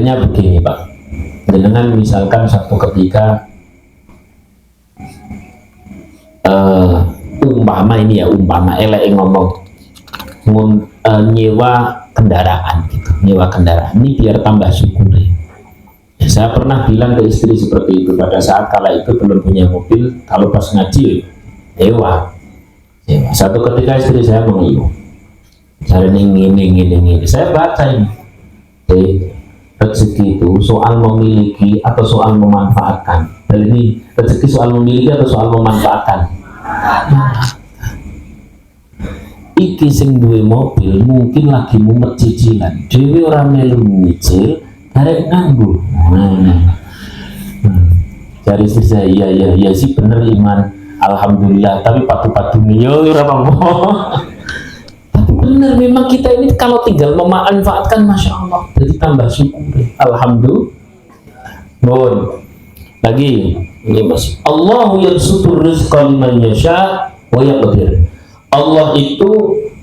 Realnya begini Pak, dengan misalkan satu ketika umpama ini ya, umpama elek ngomong nyewa kendaraan gitu, nyewa kendaraan ini biar tambah syukur ya. Saya pernah bilang ke istri seperti itu pada saat kala itu belum punya mobil, kalau pas ngaji nyewa. Satu ketika istri saya mengeluh, saya ini saya baca ini, rezeki itu soal memiliki atau soal memanfaatkan. Dan ini rezeki soal memiliki atau soal memanfaatkan. Iki sing duwe mobil mungkin lagi mumet cicilan, dhewe ora melu nyicil, arek nganggo. Dari istri saya, iya sih bener Iman, alhamdulillah, tapi patu-patu nih yo ora apa-apa. Tapi bener memang kita ini kalau tinggal memanfaatkan, masya Allah, jadi tambah syukur, alhamdulillah. Bon, lagi ini Mas, Allahu yabsutur rizqa liman yasha wa yaqdir. Allah itu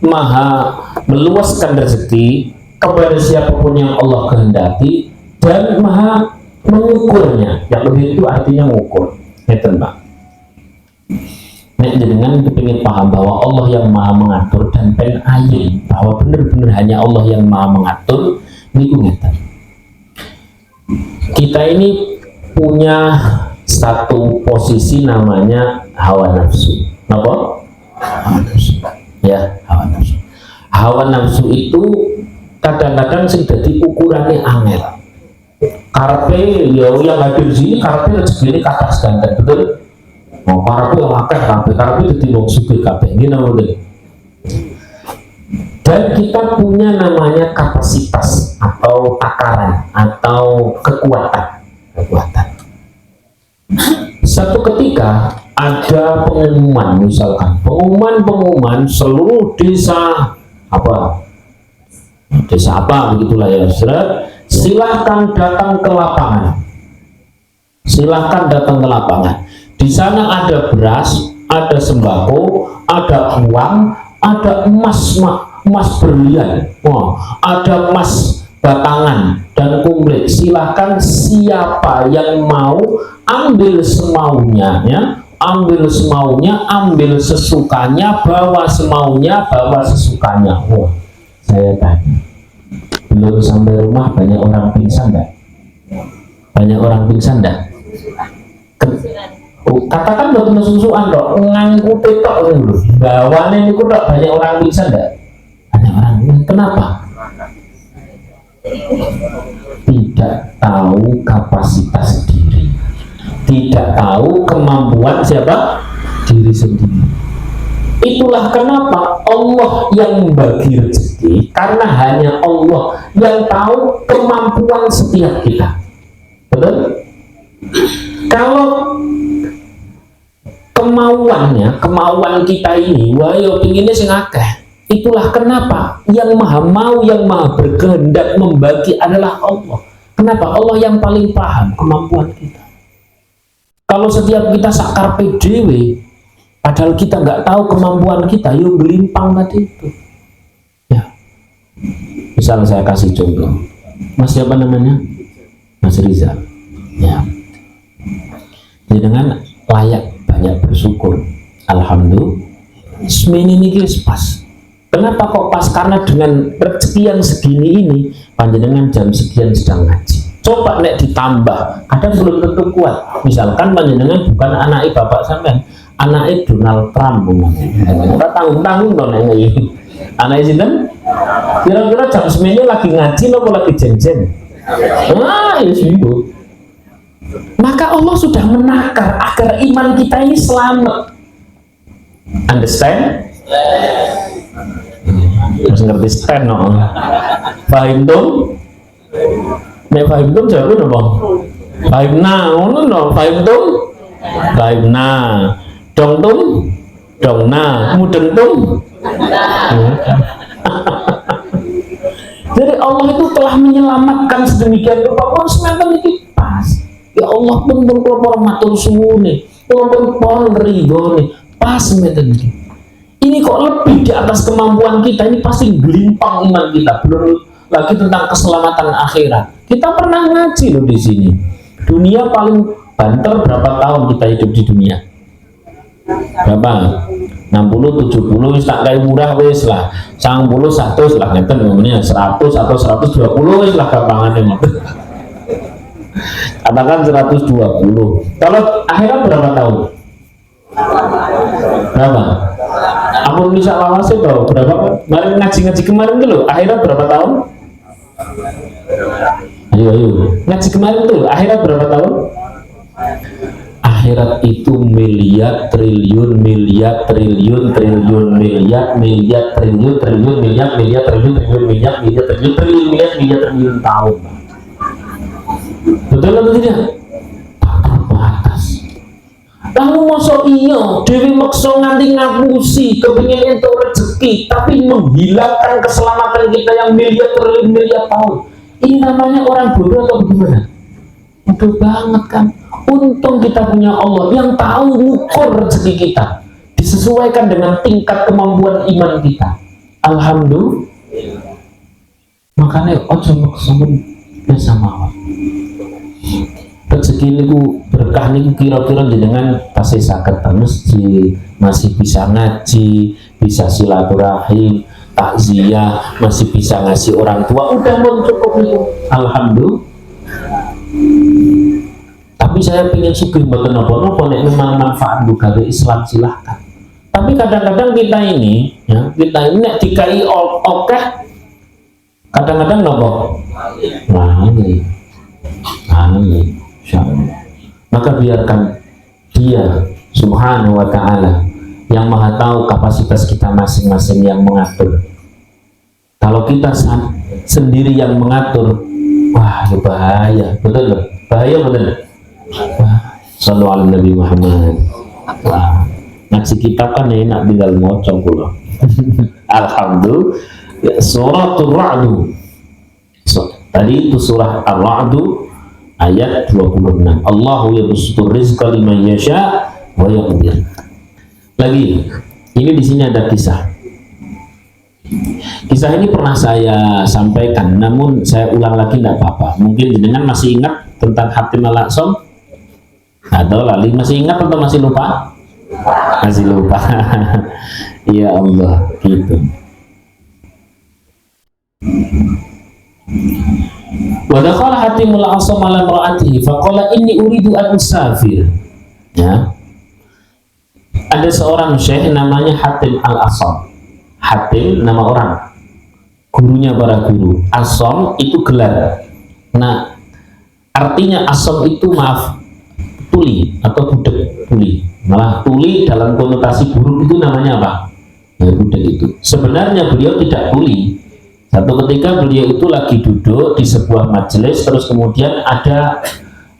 maha meluaskan rezeki kepada siapapun yang Allah kehendaki dan maha mengukurnya. Yang lebih itu artinya mengukur. Ngeten Pak. Nek jenengan kepingin paham bahwa Allah yang maha mengatur dan pen ayin bahwa benar-benar hanya Allah yang maha mengatur, niku ngeten. Kita ini punya satu posisi namanya hawa nafsu. Napa? Hawa nafsu. Ya, hawa nafsu. Hawa nafsu itu kadang-kadang sing dadi ukurannya angel. Karpe ya yang hadir sini karpe rezeki kata standar, betul? Mau karpe yang akeh karpe dadi wong sugih kabeh. Ngene lho. Dan kita punya namanya kapasitas atau takaran atau kekuatan. Satu ketika ada pengumuman, misalkan pengumuman seluruh desa apa begitulah ya, silahkan datang ke lapangan, di sana ada beras, ada sembako, ada uang, ada emas berlian, ada emas batangan dan kumplit. Silahkan siapa yang mau ambil semaunya ya, ambil sesukanya, bawa semaunya, bawa sesukanya. Wah, saya tanya, belum sampai rumah banyak orang pingsan enggak? Katakan buat susuan dok, ngangkut tok dulu, bawaannya niku dok, banyak orang pingsan enggak? Banyak orang. Kenapa? Tidak tahu kapasitas diri, tidak tahu kemampuan siapa diri sendiri. Itulah kenapa Allah yang membagi rezeki, karena hanya Allah yang tahu kemampuan setiap kita. Betul? Kalau kemauan kita ini, wah yo pinginnya sing akeh. Itulah kenapa yang maha mau, yang maha berkehendak membagi adalah Allah. Kenapa? Allah yang paling paham kemampuan kita. Kalau setiap kita sakar PDW, padahal kita nggak tahu kemampuan kita, yuk gelimpang tadi itu. Ya, misal saya kasih contoh, Mas siapa namanya? Mas Rizal. Ya, dengan layak banyak bersyukur. Alhamdulillah. Semini ini pas. Kenapa kok pas? Karena dengan rezeki yang segini ini, panjenengan jam sekian sedang ngaji. Coba nek ditambah, kadang belum tentu kuat. Misalkan panjenengan bukan anak bapak sampean, anak Donald Trump, kita tanggung-tanggung dong ini. Anak sinten? Kira-kira jam semini lagi ngaji atau lagi jen-jen? Nah, ya sibuk. Maka Allah sudah menakar agar iman kita ini selamat. Understand? Harus ngerti stand no. Paham dong? Nek paham dong jawabnya apa? Paham nah, ngono no. Paham dong? Paham nah. Dong tung? Dong nah. Mudeng tung? Jadi Allah itu telah menyelamatkan sedemikian rupa. Kalau semacam itu pas. Ya Allah pun berkelopor matur suwune, pun ridho nih, pas semacam itu. Ini kok lebih di atas kemampuan kita, ini pasti gelimpang iman kita. Belum lagi tentang keselamatan akhirat. Kita pernah ngaji loh di sini. Dunia paling banter berapa tahun kita hidup di dunia? Berapa? 60, 70 wis tak kayak murah wis lah. 90, 100 lah ngeten ngomongnya 100 atau 120 wis lah gampangane ngoten. Katakan 120. Kalau akhirat berapa tahun? Berapa? Ampun bisa lawase toh berapa? Kemarin ngaji kemarin tuh akhirat berapa tahun? Ayo ngaji kemarin tuh akhirat berapa tahun? Akhirat itu miliar triliun miliar triliun triliun miliar miliar triliun triliun miliar miliar triliun triliun miliar miliar triliun triliun miliar miliar triliun tahun. Betul atau tidak? Tak terbatas. Lalu masa iya Dewi maksa nganti ngapusi kepingin untuk rezeki tapi menghilangkan keselamatan kita yang miliar triliun miliar tahun. Ini namanya orang bodoh atau bagaimana? Bodoh banget kan. Untung kita punya Allah yang tahu ukur rezeki kita disesuaikan dengan tingkat kemampuan iman kita. Alhamdulillah. Makanya ojo maksa biasa mawon. Rezeki niku berkah niku kira-kira jenengan pasti saged ke masjid, masih bisa ngaji, bisa silaturahim, takziah, masih bisa ngasih orang tua, udah mau cukup itu. Alhamdulillah. Tapi saya ingin sugih mboten napa-napa nek memang manfaat buka Islam silahkan. Tapi kadang-kadang kita ini ya, kita ini nek dikai okeh kadang-kadang nopo lali. Maka biarkan dia subhanahu wa ta'ala yang maha tahu kapasitas kita masing-masing yang mengatur. Kalau kita sendiri yang mengatur, wah bahaya, betul loh, bahaya betul. Sallu ala Nabi Muhammad. Wah, ngaji kita kan enak tinggal mocong kula. Alhamdulillah. Ya, suratul Ra'd. Tadi itu surah Ar-Ra'd ayat 26. Allahu yabsutur rizqa liman yasha wa yaqdir. Lagi, ini di sini ada kisah. Kisah ini pernah saya sampaikan, namun saya ulang lagi tidak apa-apa. Mungkin jenengan masih ingat tentang Hatim al-A'sam? Atau lali masih ingat atau masih lupa? Masih lupa. Ya Allah, gitu. Wa dakhala Hatim al-A'sam ala imra'atihi faqala inni uridu an usafir. Ya. Ada seorang syekh namanya Hatim al-A'sam. Hatim nama orang. Gurunya para guru. Asam itu gelar. Nah, artinya asam itu maaf tuli atau budak tuli. Malah tuli dalam konotasi buruk itu namanya apa? Ya budak itu. Sebenarnya beliau tidak tuli. Satu ketika beliau itu lagi duduk di sebuah majelis, terus kemudian ada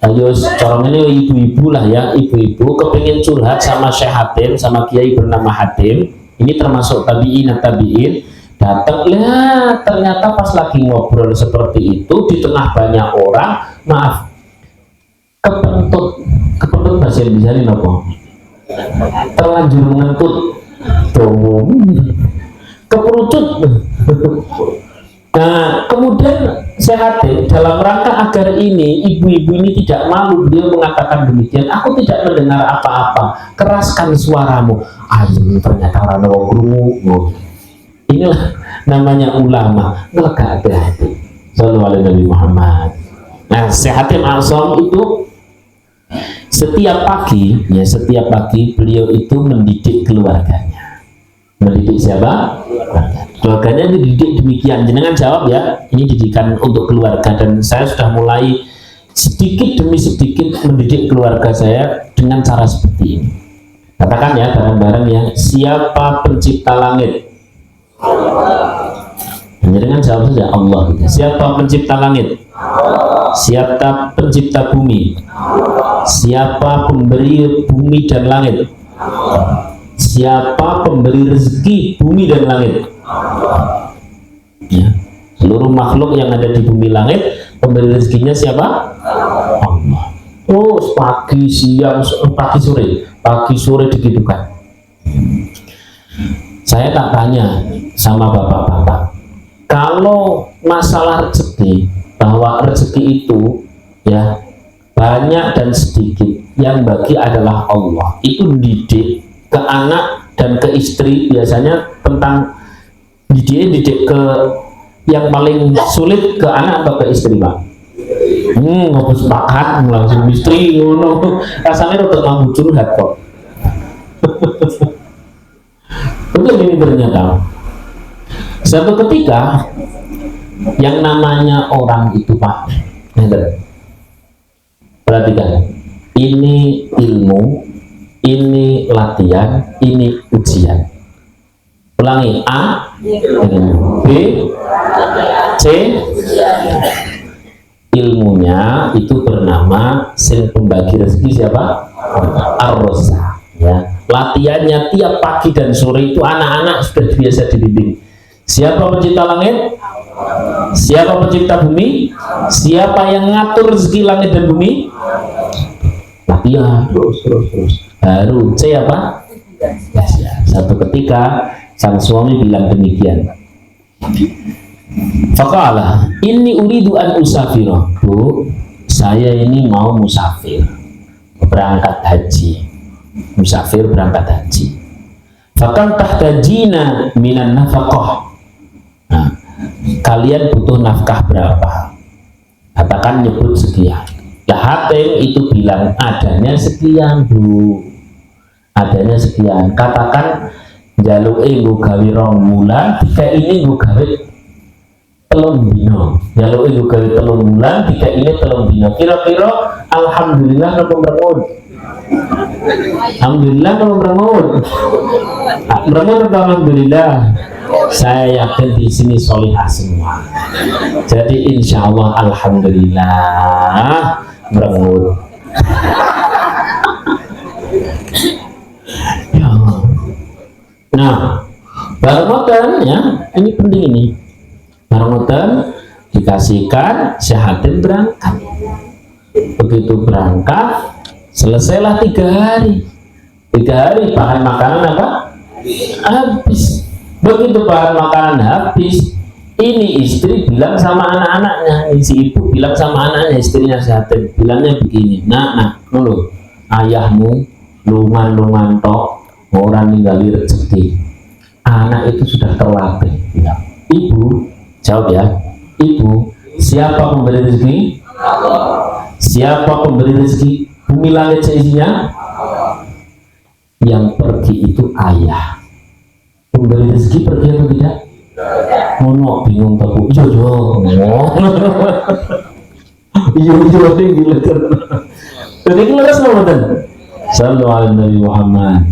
ayo corong ini ibu-ibu lah ya, ibu-ibu kepingin curhat sama Syekh Hatim, sama kiai bernama Hatim. Ini termasuk tabi'in atau tabi'in. Datang lah, ternyata pas lagi ngobrol seperti itu di tengah banyak orang, maaf, kepentut bahasa Indonesia ini apa? Terlanjur ngentut, keperucut. Nah, kemudian Hatim dalam rangka agar ini ibu-ibu ini tidak malu, beliau mengatakan demikian. Aku tidak mendengar apa-apa. Keraskan suaramu. Ayo, ternyata orang ngomong. Inilah namanya ulama. Nggak ada hati. Sallallahu alaihi Nabi Muhammad. Nah, Hatim al-A'sam itu setiap pagi beliau itu mendidik keluarganya. Mendidik siapa? Keluarganya dididik demikian. Jenengan jawab ya, ini didikan untuk keluarga, dan saya sudah mulai sedikit demi sedikit mendidik keluarga saya dengan cara seperti ini. Katakan ya bareng-bareng ya, siapa pencipta langit? Jenengan jawab saja Allah. Siapa pencipta langit? Siapa pencipta bumi? Siapa pemberi bumi dan langit? Siapa pemberi rezeki bumi dan langit? Ya. Seluruh makhluk yang ada di bumi langit, pemberi rezekinya siapa? Allah. Oh, pagi, siang, pagi sore digitukan. Saya tak tanya sama bapak-bapak, kalau masalah rezeki bahwa rezeki itu ya banyak dan sedikit, yang bagi adalah Allah. Itu didik ke anak dan ke istri, biasanya tentang didik ke yang paling sulit ke anak atau ke istri, Pak? Ngobrol sepakat langsung istri ngono. Rasanya untuk mampu curhat kok. Betul ini ternyata. Suatu ketika yang namanya orang itu, Pak, perhatikan, ini ilmu, ini latihan, ini ujian. Ulangi, A, B, C. Ilmunya itu bernama sing pembagi rezeki siapa? Ar-Razzaq. Ya. Latihannya tiap pagi dan sore itu anak-anak sudah biasa dibimbing. Siapa pencipta langit? Siapa pencipta bumi? Siapa yang ngatur rezeki langit dan bumi? Latihan terus. Baru C apa? Ya. Satu ketika sang suami bilang demikian. Faqala, inni uridu an usafira. Bu, saya ini mau musafir, berangkat haji. Musafir berangkat haji. Fakam tahtajina minan nafaqah. Nah, kalian butuh nafkah berapa? Katakan nyebut sekian. Lah Hatim itu bilang adanya sekian, Bu. Adanya sekian. Katakan jaluke nggo gawe 2 bulan, tiga ini nggo gawe 3 dino. Jaluke nggo gawe 3 bulan, tiga ini 3 dino. Kira-kira alhamdulillah napa merengut? Alhamdulillah napa merengut? Merengut atau alhamdulillah? Saya yakin di sini solihah semua. Jadi insya Allah alhamdulillah merengut. Ya. Nah, barometer ya, ini penting ini. Barometer dikasihkan, Hatim berangkat. Begitu berangkat, selesailah 3 hari. 3 hari bahan makanan apa? Habis. Begitu bahan makanan habis, ini istri bilang sama anak-anaknya, si ibu bilang sama anaknya, istrinya Hatim, bilangnya begini, nak, dulu ayahmu lungan tok, orang ninggali rezeki. Anak itu sudah terlatih. Bilang, ibu, jawab ya, ibu, siapa pemberi rezeki? Siapa pemberi rezeki? Bumi langit seisinya? Yang pergi itu ayah. Pemberi rezeki pergi atau tidak? Ngono bingung tahu. Iya gila. Jadi kita harus ngomong. Sallallahu alaihi Muhammad.